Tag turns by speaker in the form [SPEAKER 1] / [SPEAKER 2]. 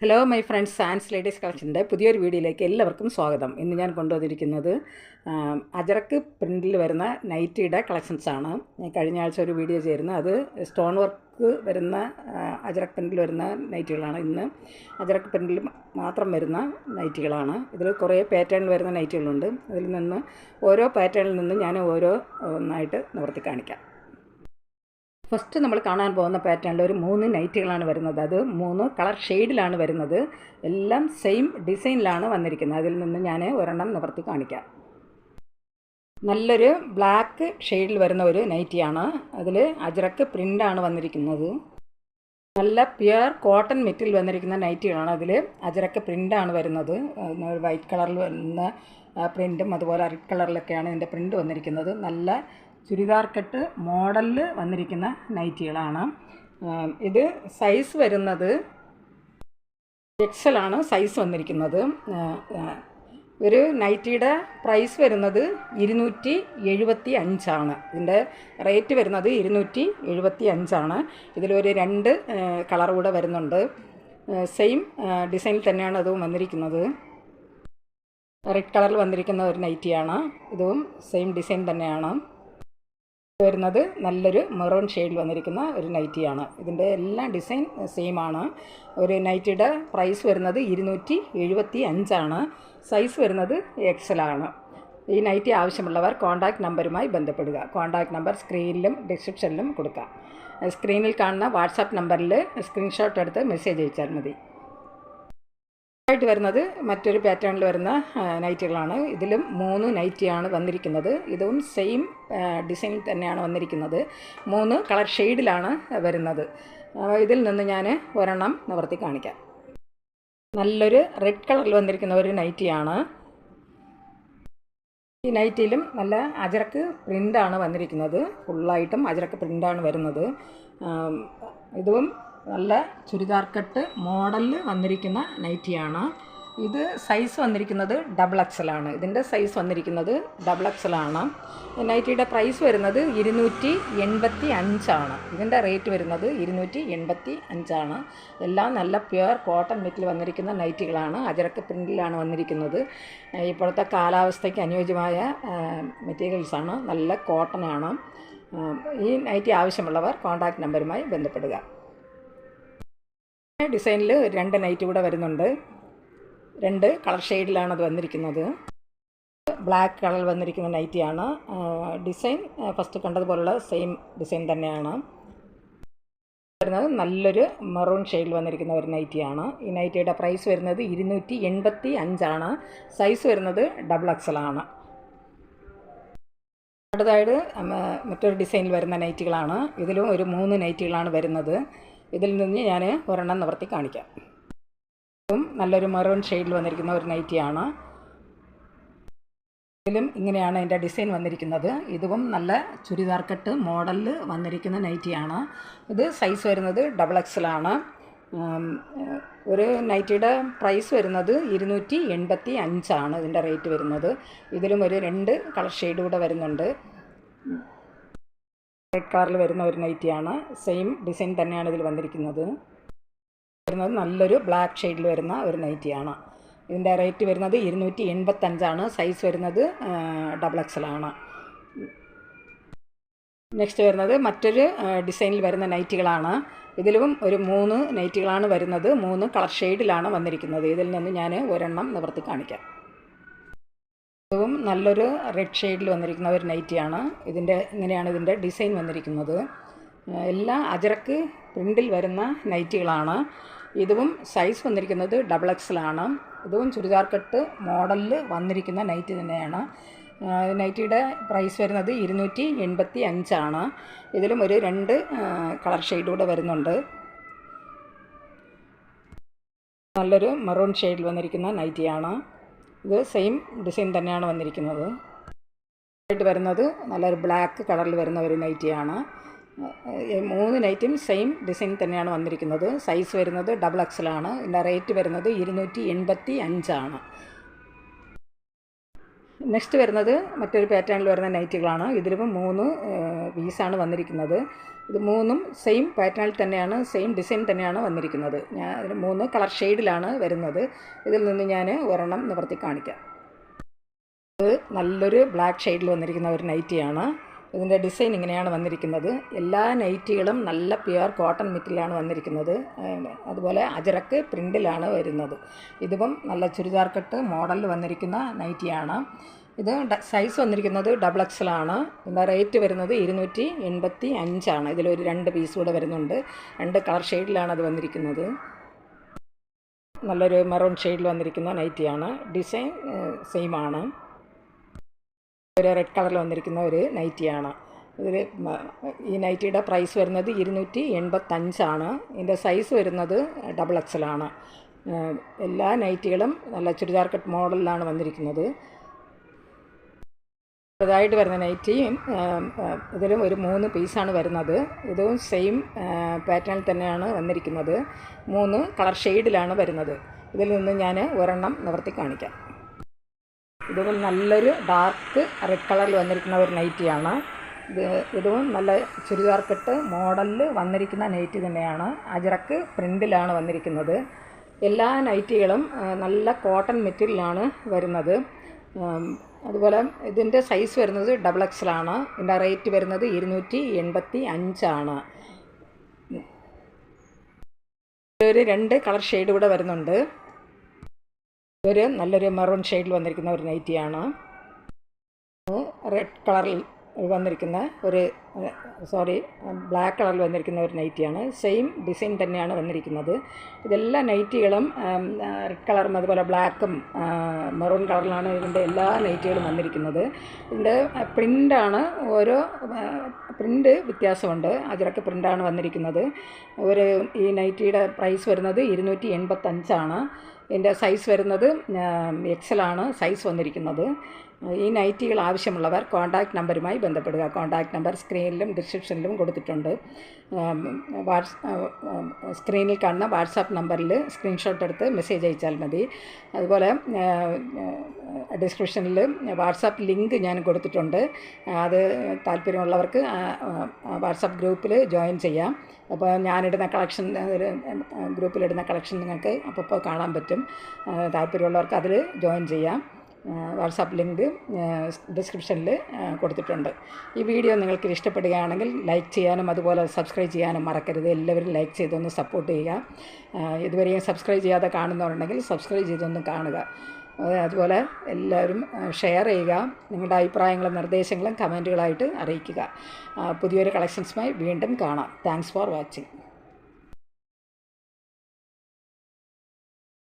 [SPEAKER 1] Hello my friends, Sans ladies കളക്ഷൻ്റെ പുതിയൊരു വീഡിയോയിലേക്ക് എല്ലാവർക്കും സ്വാഗതം. ഇന്ന് ഞാൻ കൊണ്ടുവന്നിരിക്കുന്നത് അജറക്ക് പ്രിൻറ്റിൽ വരുന്ന നൈറ്റിയുടെ കളക്ഷൻസാണ്. ഞാൻ കഴിഞ്ഞ ആഴ്ച ഒരു വീഡിയോ ചെയ്തിരുന്നു. അത് സ്റ്റോൺ വർക്ക് വരുന്ന അജറക്ക് പ്രിൻറ്റിൽ വരുന്ന നൈറ്റികളാണ്. ഇന്ന് അജറക്ക് പ്രിൻറ്റിൽ മാത്രം വരുന്ന നൈറ്റികളാണ്. ഇതിൽ കുറേ പാറ്റേണിൽ വരുന്ന നൈറ്റികളുണ്ട്. അതിൽ നിന്ന് ഓരോ പാറ്റേണിൽ നിന്ന് ഞാൻ ഒന്നായിട്ട് നിവർത്തി കാണിക്കാം. ഫസ്റ്റ് നമ്മൾ കാണാൻ പോകുന്ന പാറ്റേണിൽ ഒരു 3 നൈറ്റികളാണ് വരുന്നത്. അത് 3 കളർ ഷെയ്ഡിലാണ് വരുന്നത്. എല്ലാം സെയിം ഡിസൈനിലാണ് വന്നിരിക്കുന്നത്. അതിൽ നിന്ന് ഞാൻ ഒരെണ്ണം നിവർത്തി കാണിക്കാം. നല്ലൊരു ബ്ലാക്ക് ഷെയ്ഡിൽ വരുന്ന ഒരു നൈറ്റിയാണ്. അതിൽ അജ്രക്ക് പ്രിൻ്റാണ് വന്നിരിക്കുന്നത്. നല്ല പ്യുർ കോട്ടൺ മെറ്റീരിയൽ വന്നിരിക്കുന്ന നൈറ്റികളാണ്. അതിൽ അജ്രക്ക് പ്രിൻ്റാണ് വരുന്നത്. വൈറ്റ് കളറിൽ വരുന്ന പ്രിൻറ്റും അതുപോലെ റെഡ് കളറിലൊക്കെയാണ് ഇതിൻ്റെ പ്രിൻ്റ് വന്നിരിക്കുന്നത്. നല്ല ചുരിദാർ കട്ട് മോഡലിൽ വന്നിരിക്കുന്ന നൈറ്റികളാണ്. ഇത് സൈസ് വരുന്നത് എക്സൽ ആണ് സൈസ് വന്നിരിക്കുന്നത്. ഒരു നൈറ്റിയുടെ പ്രൈസ് വരുന്നത് 275 ആണ്. ഇതിൻ്റെ റേറ്റ് വരുന്നത് 275 ആണ്. ഇതിലൊരു 2 കളർ കൂടെ വരുന്നുണ്ട്. സെയിം ഡിസൈനിൽ തന്നെയാണ് അതും വന്നിരിക്കുന്നത്. റെഡ് കളറിൽ വന്നിരിക്കുന്ന ഒരു നൈറ്റിയാണ്. ഇതും സെയിം ഡിസൈൻ തന്നെയാണ് വരുന്നത്. നല്ലൊരു മെറൂൺ ഷെയ്ഡിൽ വന്നിരിക്കുന്ന ഒരു നൈറ്റിയാണ്. ഇതിൻ്റെ എല്ലാ ഡിസൈൻ സെയിം ആണ്. ഒരു നൈറ്റിയുടെ പ്രൈസ് വരുന്നത് 275 ആണ്. സൈസ് വരുന്നത് എക്സലാണ്. ഈ നൈറ്റി ആവശ്യമുള്ളവർ കോൺടാക്റ്റ് നമ്പറുമായി ബന്ധപ്പെടുക. കോൺടാക്റ്റ് നമ്പർ സ്ക്രീനിലും ഡിസ്ക്രിപ്ഷനിലും കൊടുക്കാം. സ്ക്രീനിൽ കാണുന്ന വാട്സാപ്പ് നമ്പറിൽ സ്ക്രീൻഷോട്ട് എടുത്ത് മെസ്സേജ് അയച്ചാൽ മതി. ആയിട്ട് വരുന്നത് മറ്റൊരു പാറ്റേണിൽ വരുന്ന നൈറ്റികളാണ്. ഇതിലും 3 നൈറ്റിയാണ് വന്നിരിക്കുന്നത്. ഇതും സെയിം ഡിസൈനിൽ തന്നെയാണ് വന്നിരിക്കുന്നത്. 3 കളർ ഷെയ്ഡിലാണ് വരുന്നത്. ഇതിൽ നിന്ന് ഞാൻ ഒരെണ്ണം നിവർത്തി കാണിക്കാം. നല്ലൊരു റെഡ് കളറിൽ വന്നിരിക്കുന്ന ഒരു നൈറ്റിയാണ്. ഈ നൈറ്റിയിലും നല്ല അജറക്ക് പ്രിൻ്റാണ് വന്നിരിക്കുന്നത്. ഫുള്ളായിട്ടും അജറക്ക് പ്രിൻ്റാണ് വരുന്നത്. ഇതും നല്ല ചുരിദാർ കട്ട് മോഡലിൽ വന്നിരിക്കുന്ന നൈറ്റിയാണ്. ഇത് സൈസ് വന്നിരിക്കുന്നത് XXL ആണ്. ഇതിൻ്റെ സൈസ് വന്നിരിക്കുന്നത് XXL ആണ്. നൈറ്റിയുടെ പ്രൈസ് വരുന്നത് 285 ആണ്. ഇതിൻ്റെ റേറ്റ് വരുന്നത് 285 ആണ്. എല്ലാം നല്ല പ്യുർ കോട്ടൺ മെറ്റീരിയൽ വന്നിരിക്കുന്ന നൈറ്റികളാണ്. അജറക്ക് പ്രിൻറ്റിലാണ് വന്നിരിക്കുന്നത്. ഇപ്പോഴത്തെ കാലാവസ്ഥയ്ക്ക് അനുയോജ്യമായ മെറ്റീരിയൽസാണ്. നല്ല കോട്ടനാണ്. ഈ നൈറ്റി ആവശ്യമുള്ളവർ കോൺടാക്റ്റ് നമ്പറുമായി ബന്ധപ്പെടുക. ഡിസൈനിൽ 2 നൈറ്റ് കൂടെ വരുന്നുണ്ട്. 2 കളർ ഷെയ്ഡിലാണ് അത് വന്നിരിക്കുന്നത്. ബ്ലാക്ക് കളർ വന്നിരിക്കുന്ന നൈറ്റിയാണ്. ഡിസൈൻ ഫസ്റ്റ് കണ്ടതുപോലുള്ള സെയിം ഡിസൈൻ തന്നെയാണ് വരുന്നത്. നല്ലൊരു മെറൂൺ ഷെയ്ഡിൽ വന്നിരിക്കുന്ന ഒരു നൈറ്റിയാണ്. ഈ നൈറ്റിയുടെ പ്രൈസ് വരുന്നത് 285 ആണ്. സൈസ് വരുന്നത് XXL ആണ്. അടുത്തതായിട്ട് മറ്റൊരു ഡിസൈനിൽ വരുന്ന നൈറ്റികളാണ്. ഇതിലും ഒരു 3 നൈറ്റികളാണ് വരുന്നത്. ഇതിൽ നിന്ന് ഞാൻ ഒരെണ്ണം നിവർത്തി കാണിക്കാം. ഇതും നല്ലൊരു മെറൂൺ ഷെയ്ഡിൽ വന്നിരിക്കുന്ന ഒരു നൈറ്റിയാണ്. ഇതിലും ഇങ്ങനെയാണ് അതിൻ്റെ ഡിസൈൻ വന്നിരിക്കുന്നത്. ഇതും നല്ല ചുരിദാർ കട്ട് മോഡലിൽ വന്നിരിക്കുന്ന നൈറ്റിയാണ്. ഇത് സൈസ് വരുന്നത് XXL ആണ്. ഒരു നൈറ്റിയുടെ പ്രൈസ് വരുന്നത് 285 ആണ്. ഇതിൻ്റെ റേറ്റ് വരുന്നത്. ഇതിലും ഒരു 2 കളർ ഷെയ്ഡ് കൂടെ വരുന്നുണ്ട്. റെഡ് കളറിൽ വരുന്ന ഒരു നൈറ്റിയാണ്. സെയിം ഡിസൈൻ തന്നെയാണ് ഇതിൽ വന്നിരിക്കുന്നത്. നല്ലൊരു ബ്ലാക്ക് ഷെയ്ഡിൽ വരുന്ന ഒരു നൈറ്റിയാണ്. ഇതിൻ്റെ റേറ്റ് വരുന്നത് 285 ആണ്. സൈസ് വരുന്നത് XXL ആണ്. നെക്സ്റ്റ് വരുന്നത് മറ്റൊരു ഡിസൈനിൽ വരുന്ന നൈറ്റികളാണ്. ഇതിലും ഒരു 3 നൈറ്റികളാണ് വരുന്നത്. 3 കളർ ഷെയ്ഡിലാണ് വന്നിരിക്കുന്നത്. ഇതിൽ നിന്ന് ഞാൻ ഒരെണ്ണം നിവർത്തി കാണിക്കാം. ഇതും നല്ലൊരു റെഡ് ഷെയ്ഡിൽ വന്നിരിക്കുന്ന ഒരു നൈറ്റിയാണ്. ഇങ്ങനെയാണ് ഇതിൻ്റെ ഡിസൈൻ വന്നിരിക്കുന്നത്. എല്ലാം അജറക്ക് പ്രിൻറ്റിൽ വരുന്ന നൈറ്റികളാണ്. ഇതും സൈസ് വന്നിരിക്കുന്നത് XXL ആണ്. ഇതും ചുരിദാർ കട്ട് മോഡലിൽ വന്നിരിക്കുന്ന നൈറ്റി തന്നെയാണ്. നൈറ്റിയുടെ പ്രൈസ് വരുന്നത് 285 ആണ്. ഇതിലും ഒരു 2 കളർ ഷെയ്ഡ് കൂടെ വരുന്നുണ്ട്. നല്ലൊരു മെറൂൺ ഷെയ്ഡിൽ വന്നിരിക്കുന്ന നൈറ്റിയാണ്. ഇത് സെയിം ഡിസൈൻ തന്നെയാണ് വന്നിരിക്കുന്നത്. ആയിട്ട് വരുന്നത് നല്ലൊരു ബ്ലാക്ക് കളറിൽ വരുന്ന ഒരു നൈറ്റിയാണ്. 3 നൈറ്റും സെയിം ഡിസൈൻ തന്നെയാണ് വന്നിരിക്കുന്നത്. സൈസ് വരുന്നത് XXL ആണ്. ഇതിൻ്റെ റേറ്റ് വരുന്നത് 285 ആണ്. നെക്സ്റ്റ് വരുന്നത് മറ്റൊരു പാറ്റേണിൽ വരുന്ന നൈറ്റികളാണ്. ഇതിലിപ്പോൾ 3 പീസാണ് വന്നിരിക്കുന്നത്. ഇത് 3ഉം സെയിം പാറ്റേണിൽ തന്നെയാണ്, സെയിം ഡിസൈൻ തന്നെയാണ് വന്നിരിക്കുന്നത്. ഞാൻ അതിന് 3 കളർ ഷെയ്ഡിലാണ് വരുന്നത്. ഇതിൽ നിന്ന് ഞാൻ ഒരെണ്ണം നിവർത്തി കാണിക്കാം. ഇത് നല്ലൊരു ബ്ലാക്ക് ഷെയ്ഡിൽ വന്നിരിക്കുന്ന ഒരു നൈറ്റിയാണ്. ഇതിൻ്റെ ഡിസൈൻ ഇങ്ങനെയാണ് വന്നിരിക്കുന്നത്. എല്ലാ നൈറ്റികളും നല്ല പ്യുവർ കോട്ടൺ മെറ്റീരിയലാണ് വന്നിരിക്കുന്നത്. അതുപോലെ അജറക്ക് പ്രിൻറ്റിലാണ് വരുന്നത്. ഇതിപ്പം നല്ല ചുരിദാർ കട്ട് മോഡലിൽ വന്നിരിക്കുന്ന നൈറ്റിയാണ്. ഇത് സൈസ് വന്നിരിക്കുന്നത് XXL ആണ്. ഇതിൻ്റെ റേറ്റ് വരുന്നത് 285 ആണ്. ഇതിലൊരു 2 പീസ് കൂടെ വരുന്നുണ്ട്. 2 കളർ ഷെയ്ഡിലാണ് അത് വന്നിരിക്കുന്നത്. നല്ലൊരു മെറൂൺ ഷെയ്ഡിൽ വന്നിരിക്കുന്ന നൈറ്റിയാണ്. ഡിസൈൻ സെയിം ആണ്. ഒരു റെഡ് കളറിൽ വന്നിരിക്കുന്ന ഒരു നൈറ്റിയാണ്. ഇതിൽ ഈ നൈറ്റിയുടെ പ്രൈസ് വരുന്നത് 285 ആണ്. ഇതിൻ്റെ സൈസ് വരുന്നത് XXL ആണ്. എല്ലാ നൈറ്റികളും നല്ല ചുരിദാർ കട്ട് മോഡലിലാണ് വന്നിരിക്കുന്നത്. ഇതായിട്ട് വരുന്ന നൈറ്റിയും ഇതിലും ഒരു 3 പീസാണ് വരുന്നത്. ഇതും സെയിം പാറ്റേണിൽ തന്നെയാണ് വന്നിരിക്കുന്നത്. 3 കളർ ഷെയ്ഡിലാണ് വരുന്നത്. ഇതിൽ നിന്ന് ഞാൻ ഒരെണ്ണം നിവർത്തി കാണിക്കാം. ഇതും നല്ലൊരു ഡാർക്ക് റെഡ് കളറിൽ വന്നിരിക്കുന്ന ഒരു നൈറ്റിയാണ്. ഇതും നല്ല ചുരിദാർ കട്ട് മോഡലിൽ വന്നിരിക്കുന്ന നൈറ്റി തന്നെയാണ്. അജറക്ക് പ്രിൻറ്റിലാണ് വന്നിരിക്കുന്നത്. എല്ലാ നൈറ്റികളും നല്ല കോട്ടൺ മെറ്റീരിയലാണ് വരുന്നത്. അതുപോലെ ഇതിൻ്റെ സൈസ് വരുന്നത് XXL ആണ്. ഇതിൻ്റെ റേറ്റ് വരുന്നത് 285 ആണ്. ഒരു 2 കളർ ഷെയ്ഡ് കൂടെ വരുന്നുണ്ട്. ഇതൊരു നല്ലൊരു മെറൂൺ ഷെയ്ഡിൽ വന്നിരിക്കുന്ന ഒരു നൈറ്റിയാണ്. റെഡ് കളറിൽ വന്നിരിക്കുന്ന ബ്ലാക്ക് കളറിൽ വന്നിരിക്കുന്ന ഒരു നൈറ്റിയാണ്. സെയിം ഡിസൈൻ തന്നെയാണ് വന്നിരിക്കുന്നത്. ഇതെല്ലാ നൈറ്റികളും റെഡ് കളറും അതുപോലെ ബ്ലാക്കും മെറൂൺ കളറിലാണ് ഇതിൻ്റെ എല്ലാ നൈറ്റികളും വന്നിരിക്കുന്നത്. ഇതിൻ്റെ പ്രിൻ്റാണ്, ഓരോ പ്രിൻ്റ് വ്യത്യാസമുണ്ട്. അജറക്ക് പ്രിൻ്റാണ് വന്നിരിക്കുന്നത്. ഈ നൈറ്റിയുടെ പ്രൈസ് വരുന്നത് 285 ആണ്. ഇതിൻ്റെ സൈസ് വരുന്നത് XL ആണ് സൈസ് വന്നിരിക്കുന്നത്. ഈ നൈറ്റികൾ ആവശ്യമുള്ളവർ കോൺടാക്റ്റ് നമ്പറുമായി ബന്ധപ്പെടുക. കോൺടാക്റ്റ് നമ്പർ സ്ക്രീനിലും ഡിസ്ക്രിപ്ഷനിലും കൊടുത്തിട്ടുണ്ട്. സ്ക്രീനിൽ കാണുന്ന വാട്സാപ്പ് നമ്പറിൽ സ്ക്രീൻഷോട്ട് എടുത്ത് മെസ്സേജ് അയച്ചാൽ മതി. അതുപോലെ ഡിസ്ക്രിപ്ഷനിൽ വാട്സാപ്പ് ലിങ്ക് ഞാൻ കൊടുത്തിട്ടുണ്ട്. അത് താല്പര്യമുള്ളവർക്ക് വാട്സാപ്പ് ഗ്രൂപ്പിൽ ജോയിൻ ചെയ്യാം. അപ്പോൾ ഞാനിടുന്ന കളക്ഷൻ, ഗ്രൂപ്പിലിടുന്ന കളക്ഷൻ നിങ്ങൾക്ക് അപ്പോൾ കാണാൻ പറ്റും. താല്പര്യമുള്ളവർക്ക് അതിൽ ജോയിൻ ചെയ്യാം. വാട്സാപ്പ് ലിങ്ക് ഡിസ്ക്രിപ്ഷനിൽ കൊടുത്തിട്ടുണ്ട്. ഈ വീഡിയോ നിങ്ങൾക്ക് ഇഷ്ടപ്പെടുകയാണെങ്കിൽ ലൈക്ക് ചെയ്യാനും അതുപോലെ സബ്സ്ക്രൈബ് ചെയ്യാനും മറക്കരുത്. എല്ലാവരും ലൈക്ക് ചെയ്തൊന്ന് സപ്പോർട്ട് ചെയ്യുക. ഇതുവരെയും സബ്സ്ക്രൈബ് ചെയ്യാതെ കാണുന്നവരുണ്ടെങ്കിൽ സബ്സ്ക്രൈബ് ചെയ്തൊന്ന് കാണുക. അതുപോലെ എല്ലാവരും ഷെയർ ചെയ്യുക. നിങ്ങളുടെ അഭിപ്രായങ്ങളും നിർദ്ദേശങ്ങളും കമൻറ്റുകളായിട്ട് അറിയിക്കുക. പുതിയൊരു കളക്ഷൻസുമായി വീണ്ടും കാണാം. Thanks for watching.